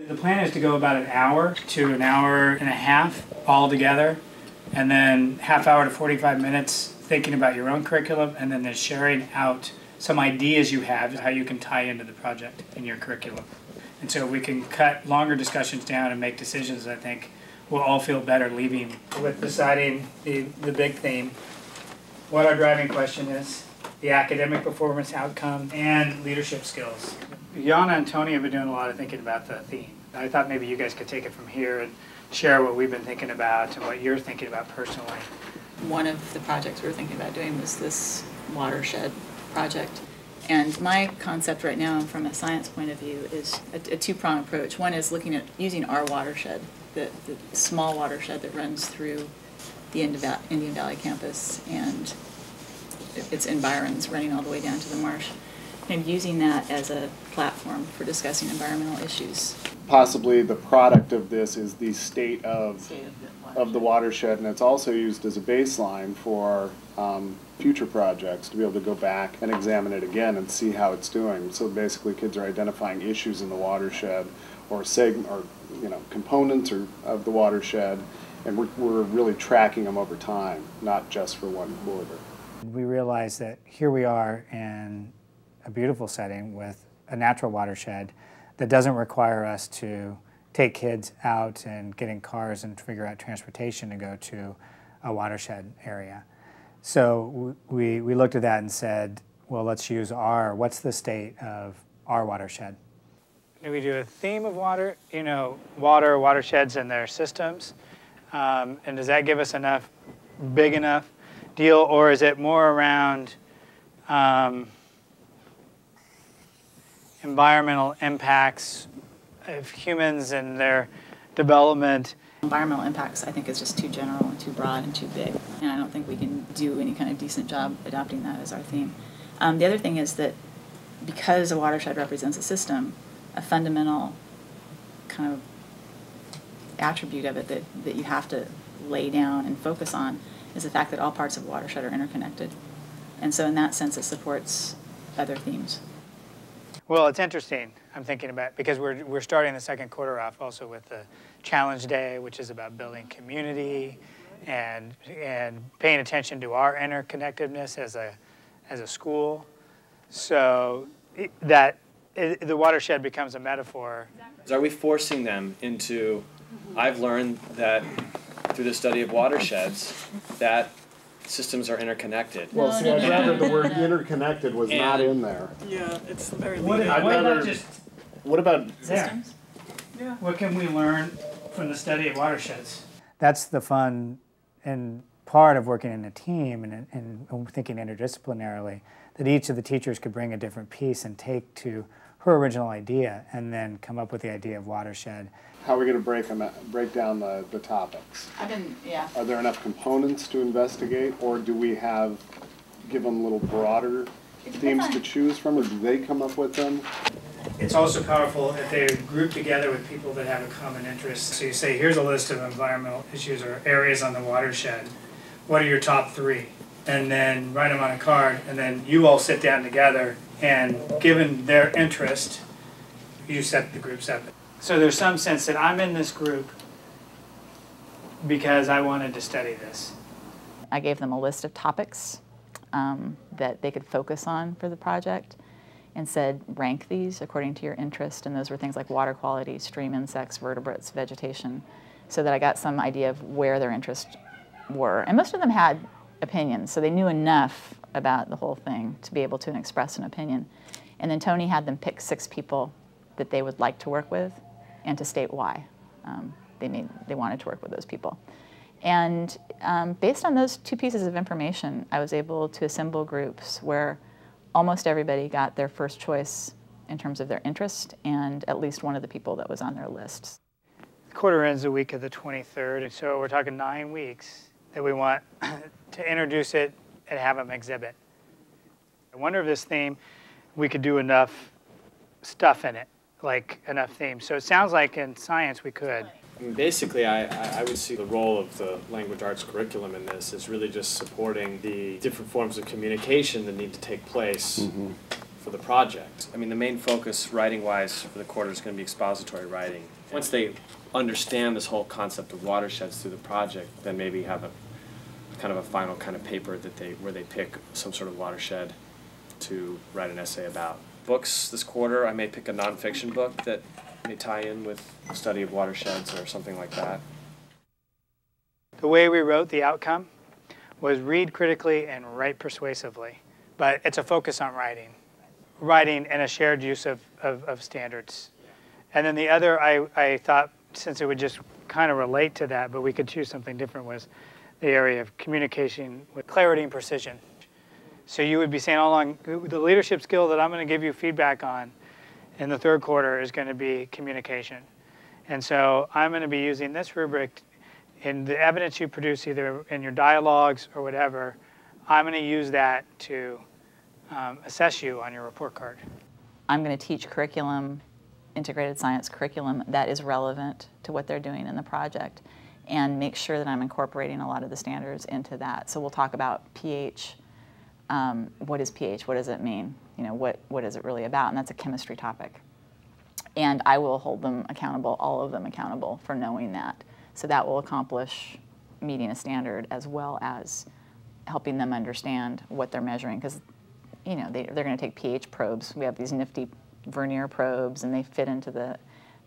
The plan is to go about an hour to an hour and a half all together, and then half hour to 45 minutes thinking about your own curriculum, and then sharing out some ideas you have how you can tie into the project in your curriculum. And so we can cut longer discussions down and make decisions. I think we'll all feel better leaving with deciding the big theme, what our driving question is, the academic performance outcome, and leadership skills. Yana and Tony have been doing a lot of thinking about the theme. I thought maybe you guys could take it from here and share what we've been thinking about and what you're thinking about personally. One of the projects we were thinking about doing was this Watershed project. And my concept right now from a science point of view is a two-pronged approach. One is looking at using our watershed, the small watershed that runs through the Indian Valley campus and its environs running all the way down to the marsh, and using that as a platform for discussing environmental issues. Possibly the product of this is the state of the watershed, and it's also used as a baseline for future projects to be able to go back and examine it again and see how it's doing. So basically kids are identifying issues in the watershed or components of the watershed, and we're really tracking them over time, not just for one quarter. We realize that here we are in a beautiful setting with a natural watershed that doesn't require us to take kids out and get in cars and figure out transportation to go to a watershed area. So we looked at that and said, well, let's use what's the state of our watershed? Do we do a theme of water, watersheds and their systems? And does that give us big enough deal, or is it more around environmental impacts of humans and their development? Environmental impacts, I think, is just too general and too broad and too big, and I don't think we can do any kind of decent job adopting that as our theme. The other thing is that because a watershed represents a system, a fundamental kind of attribute of it that you have to lay down and focus on is the fact that all parts of a watershed are interconnected. And so in that sense, it supports other themes. Well, it's interesting, I'm thinking about, because we're starting the second quarter off also with the Challenge Day, which is about building community and paying attention to our interconnectedness as a school. So the watershed becomes a metaphor. Are we forcing them into, I've learned that through the study of watersheds, that systems are interconnected. Well, see, I'd rather the word interconnected was not in there. Yeah, it's very What about systems? Yeah. What can we learn from the study of watersheds? That's the fun and part of working in a team and thinking interdisciplinarily, that each of the teachers could bring a different piece and take to her original idea and then come up with the idea of watershed. How are we going to break down the topics? Are there enough components to investigate, or do we give them little broader themes to choose from, or do they come up with them? It's also powerful if they're grouped together with people that have a common interest. So you say, here's a list of environmental issues or areas on the watershed. What are your top 3? And then write them on a card, and then you all sit down together, and given their interest, you set the groups up. So there's some sense that I'm in this group because I wanted to study this. I gave them a list of topics that they could focus on for the project and said, rank these according to your interest, and those were things like water quality, stream insects, vertebrates, vegetation, so that I got some idea of where their interests were. And most of them had opinions, so they knew enough about the whole thing to be able to express an opinion. And then Tony had them pick 6 people that they would like to work with and to state why they wanted to work with those people. And based on those 2 pieces of information, I was able to assemble groups where almost everybody got their first choice in terms of their interest and at least one of the people that was on their lists. The quarter ends the week of the 23rd, and so we're talking 9 weeks that we want to introduce it and have them exhibit. I wonder if this theme, we could do enough stuff in it, like enough themes. So it sounds like in science we could. I mean, basically, I would see the role of the language arts curriculum in this is really just supporting the different forms of communication that need to take place for the project. I mean, the main focus writing-wise for the quarter is going to be expository writing. Once they understand this whole concept of watersheds through the project, then maybe have a kind of a final kind of paper that where they pick some sort of watershed to write an essay about. Books this quarter, I may pick a nonfiction book that may tie in with the study of watersheds or something like that. The way we wrote the outcome was read critically and write persuasively, but it's a focus on writing and a shared use of standards. And then the other, I thought, since it would just kind of relate to that, but we could choose something different, was the area of communication with clarity and precision. So you would be saying all along, the leadership skill that I'm going to give you feedback on in the third quarter is going to be communication. And so I'm going to be using this rubric in the evidence you produce, either in your dialogues or whatever. I'm going to use that to assess you on your report card. I'm going to teach curriculum, integrated science curriculum that is relevant to what they're doing in the project, and make sure that I'm incorporating a lot of the standards into that. So we'll talk about pH. What is pH? What does it mean? You know, what is it really about? And that's a chemistry topic. And I will hold them accountable, all of them accountable, for knowing that. So that will accomplish meeting a standard as well as helping them understand what they're measuring. Because, you know, they're going to take pH probes. We have these nifty vernier probes, and they fit into the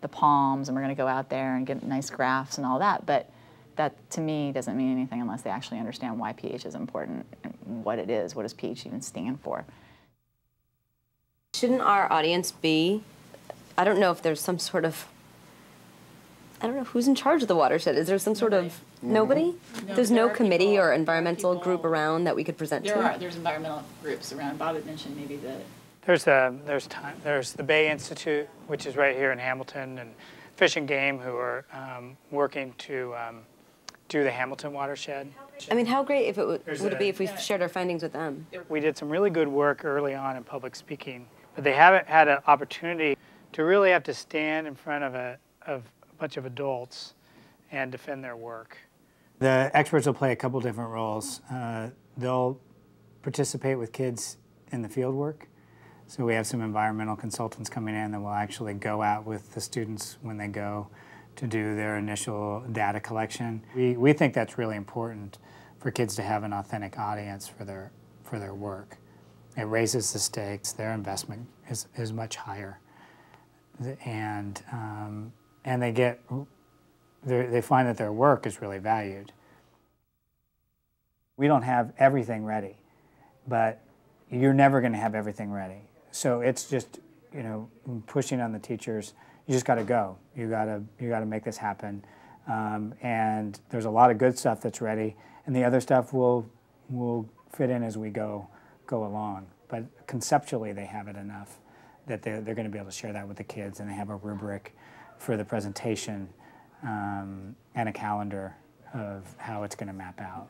palms, and we're going to go out there and get nice graphs and all that. But that, to me, doesn't mean anything unless they actually understand why pH is important and what it is. What does pH even stand for? Shouldn't our audience be, I don't know if there's some sort of, I don't know who's in charge of the watershed. Is there some sort of, nobody? No, There's there no are committee people- or environmental people- group around that we could present to? There's environmental groups around. Bob had mentioned maybe the There's the Bay Institute, which is right here in Hamilton, and Fish and Game, who are working to do the Hamilton watershed. I mean, how great if it would There's it be a- if we shared our findings with them? We did some really good work early on in public speaking, but they haven't had an opportunity to really have to stand in front of a bunch of adults and defend their work. The experts will play a couple different roles. They'll participate with kids in the field work. So we have some environmental consultants coming in that will actually go out with the students when they go to do their initial data collection. We think that's really important for kids to have an authentic audience for their work. It raises the stakes. Their investment is much higher, and they find that their work is really valued. We don't have everything ready, but you're never going to have everything ready. So it's just, you know, pushing on the teachers. You just got to go. You got to make this happen. And there's a lot of good stuff that's ready, and the other stuff will fit in as we go along. But conceptually, they have it enough that they're going to be able to share that with the kids, and they have a rubric for the presentation and a calendar of how it's going to map out.